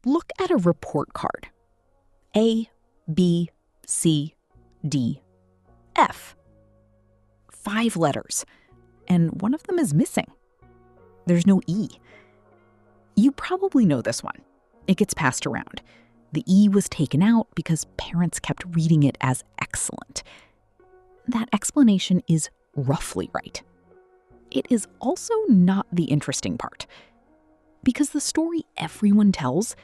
Look at a report card. A, B, C, D, F. 5 letters, and one of them is missing. There's no E. You probably know this one. It gets passed around. The E was taken out because parents kept reading it as excellent. That explanation is roughly right. It is also not the interesting part, because the story everyone tells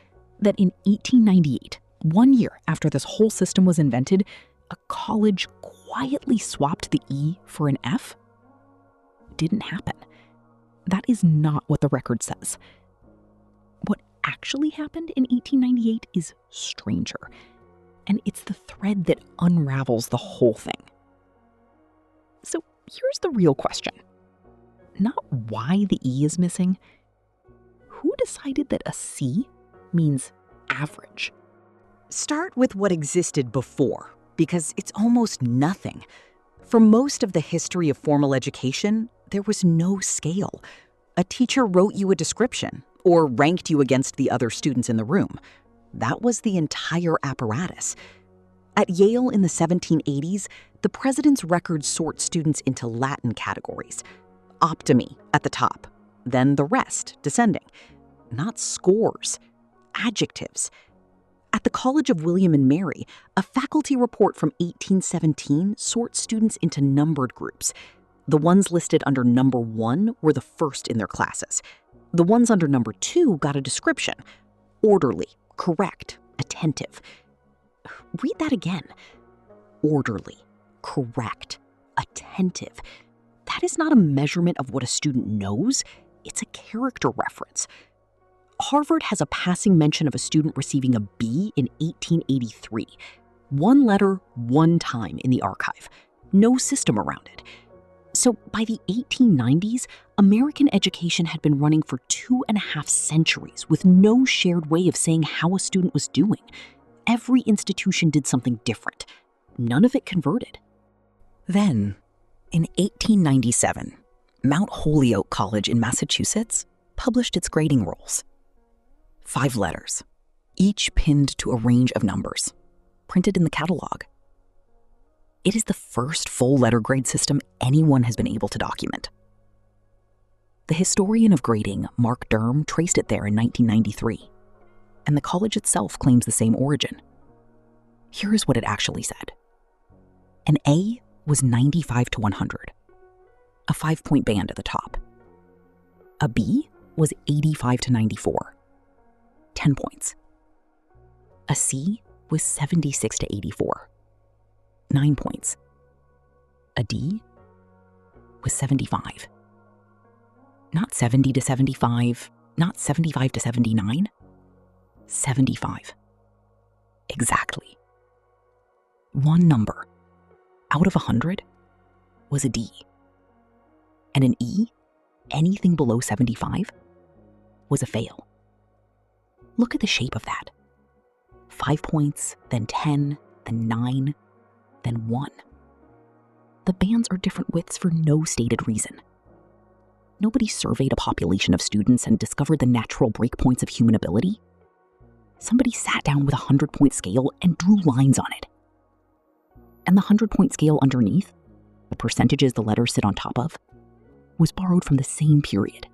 that in 1898, 1 year after this whole system was invented, a college quietly swapped the E for an F, didn't happen. That is not what the record says. What actually happened in 1898 is stranger, and it's the thread that unravels the whole thing. So here's the real question. Not why the E is missing. Who decided that a C means average? Start with what existed before, because it's almost nothing. For most of the history of formal education, there was no scale. A teacher wrote you a description or ranked you against the other students in the room. That was the entire apparatus. At Yale in the 1780s, the president's records sort students into Latin categories. Optimy at the top, then the rest descending. Not scores, adjectives. At the College of William and Mary, a faculty report from 1817 sorts students into numbered groups. The ones listed under number 1 were the first in their classes. The ones under number 2 got a description: orderly, correct, attentive. Read that again. Orderly, correct, attentive. That is not a measurement of what a student knows. It's a character reference. Harvard has a passing mention of a student receiving a B in 1883. 1 letter, 1 time in the archive. No system around it. So by the 1890s, American education had been running for 2.5 centuries with no shared way of saying how a student was doing. Every institution did something different. None of it converted. Then, in 1897, Mount Holyoke College in Massachusetts published its grading rules. 5 letters, each pinned to a range of numbers, printed in the catalogue. It is the first full letter grade system anyone has been able to document. The historian of grading, Mark Durham, traced it there in 1993, and the college itself claims the same origin. Here is what it actually said. An A was 95 to 100, a 5-point band at the top. A B was 85 to 94, 10 points. A C was 76 to 84, 9 points. A D was 75. Not 70 to 75, not 75 to 79, 75. Exactly. One number out of 100 was a D. And an E, anything below 75, was a fail. Look at the shape of that. 5 points, then 10, then 9, then 1. The bands are different widths for no stated reason. Nobody surveyed a population of students and discovered the natural breakpoints of human ability. Somebody sat down with a 100-point scale and drew lines on it. And the 100-point scale underneath, the percentages the letters sit on top of, was borrowed from the same period.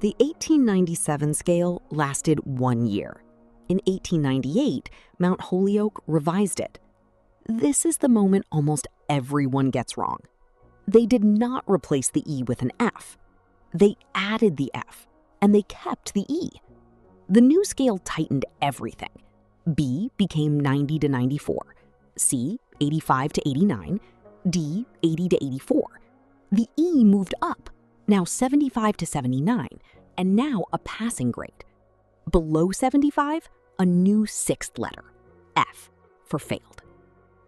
The 1897 scale lasted 1 year. In 1898, Mount Holyoke revised it. This is the moment almost everyone gets wrong. They did not replace the E with an F. They added the F, and they kept the E. The new scale tightened everything. B became 90 to 94, C 85 to 89, D 80 to 84. The E moved up, now 75 to 79, and now a passing grade. Below 75, a new 6th letter, F, for failed.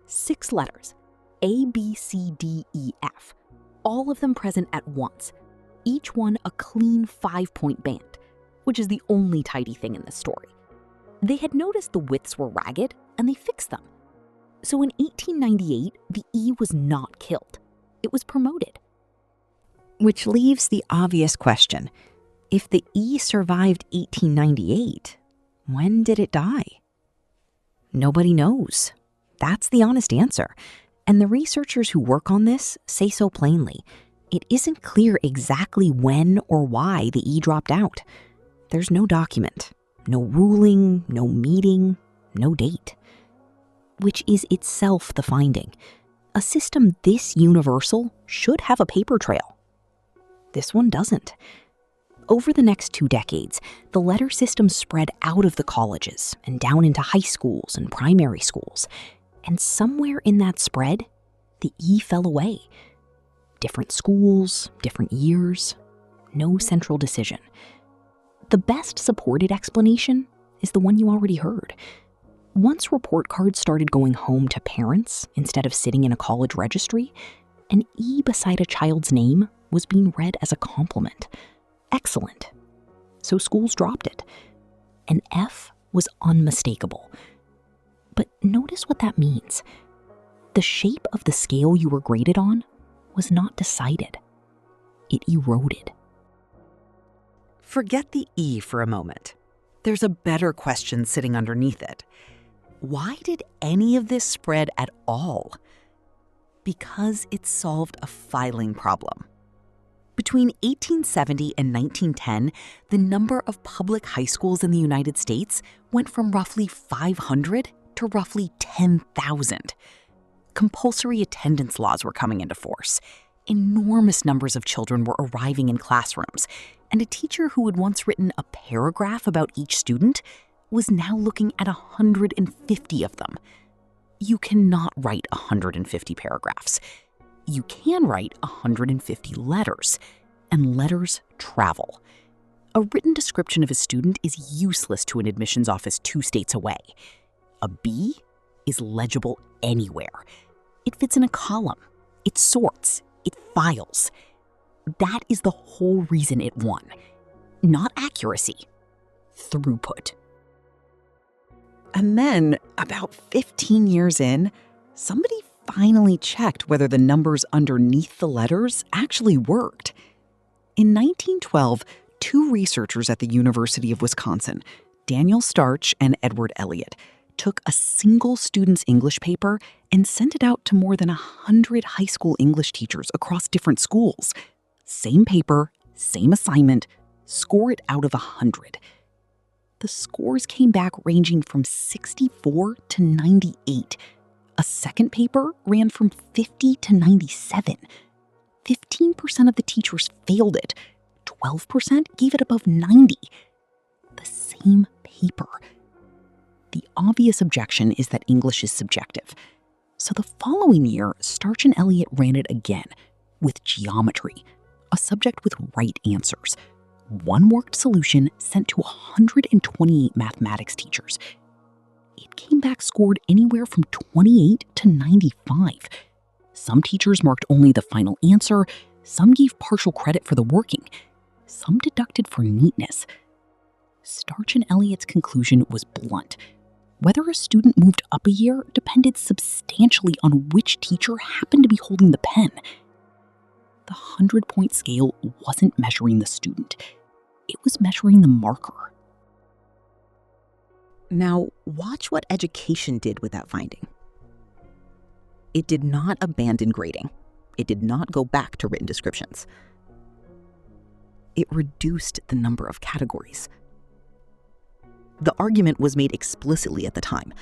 6 letters, A, B, C, D, E, F, all of them present at once, each one a clean 5-point band, which is the only tidy thing in this story. They had noticed the widths were ragged, and they fixed them. So in 1898, the E was not killed. It was promoted. Which leaves the obvious question. If the E survived 1898, When did it die? Nobody knows. That's the honest answer. And the researchers who work on this say so plainly. It isn't clear exactly when or why the E dropped out. There's no document, no ruling, no meeting, no date. Which is itself the finding. A system this universal should have a paper trail. This one doesn't. Over the next 2 decades, the letter system spread out of the colleges and down into high schools and primary schools. And somewhere in that spread, the E fell away. Different schools, different years, no central decision. The best supported explanation is the one you already heard. Once report cards started going home to parents instead of sitting in a college registry, an E beside a child's name was being read as a compliment. Excellent. So schools dropped it. An F was unmistakable. But notice what that means. The shape of the scale you were graded on was not decided. It eroded. Forget the E for a moment. There's a better question sitting underneath it. Why did any of this spread at all? Because it solved a filing problem. Between 1870 and 1910, the number of public high schools in the United States went from roughly 500 to roughly 10,000. Compulsory attendance laws were coming into force. Enormous numbers of children were arriving in classrooms, and a teacher who had once written a paragraph about each student was now looking at 150 of them. You cannot write 150 paragraphs. You can write 150 letters, and letters travel. A written description of a student is useless to an admissions office 2 states away. A B is legible anywhere. It fits in a column. It sorts. It files. That is the whole reason it won. Not accuracy. Throughput. And then, about 15 years in, somebody finally checked whether the numbers underneath the letters actually worked. In 1912, 2 researchers at the University of Wisconsin, Daniel Starch and Edward Elliott, took a single student's English paper and sent it out to more than 100 high school English teachers across different schools. Same paper, same assignment, score it out of 100. The scores came back ranging from 64 to 98. A second paper ran from 50 to 97. 15% of the teachers failed it. 12% gave it above 90. The same paper. The obvious objection is that English is subjective. So the following year, Starch and Elliott ran it again with geometry, a subject with right answers. One worked solution sent to 128 mathematics teachers. It came back scored anywhere from 28 to 95. Some teachers marked only the final answer, some gave partial credit for the working, some deducted for neatness. Starch and Elliott's conclusion was blunt. Whether a student moved up a year depended substantially on which teacher happened to be holding the pen. The 100-point scale wasn't measuring the student. It was measuring the marker. Now, watch what education did with that finding. It did not abandon grading. It did not go back to written descriptions. It reduced the number of categories. The argument was made explicitly at the time.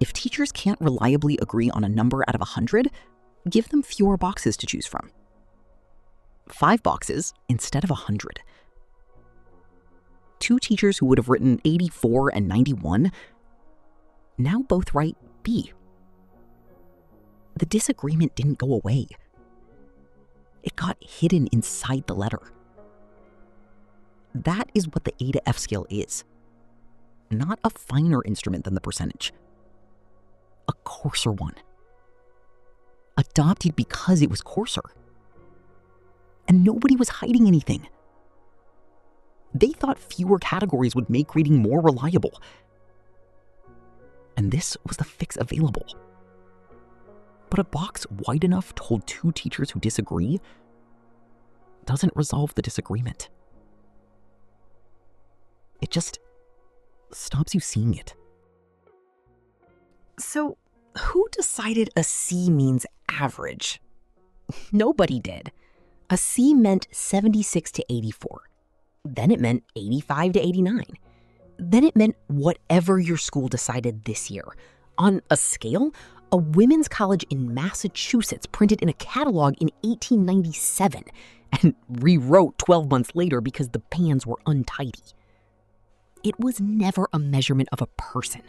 If teachers can't reliably agree on a number out of 100, give them fewer boxes to choose from. 5 boxes instead of 100. 2 teachers who would have written 84 and 91 now both write B. The disagreement didn't go away. It got hidden inside the letter. That is what the A to F scale is. Not a finer instrument than the percentage. A coarser one. Adopted because it was coarser. And nobody was hiding anything. They thought fewer categories would make reading more reliable. And this was the fix available. But a box wide enough to hold 2 teachers who disagree doesn't resolve the disagreement. stops you seeing it. So, who decided a C means average? Nobody did. A C meant 76 to 84. Then it meant 85 to 89. Then it meant whatever your school decided this year. On a scale, a women's college in Massachusetts printed in a catalog in 1897 and rewrote 12 months later because the pans were untidy. It was never a measurement of a person.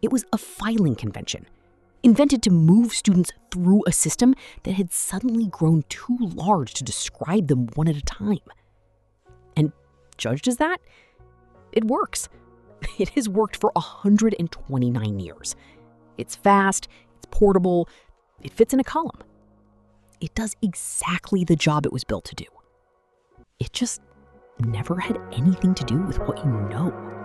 It was a filing convention, invented to move students through a system that had suddenly grown too large to describe them one at a time. And judged as that, it works. It has worked for 129 years. It's fast, it's portable, it fits in a column. It does exactly the job it was built to do. It just never had anything to do with what you know.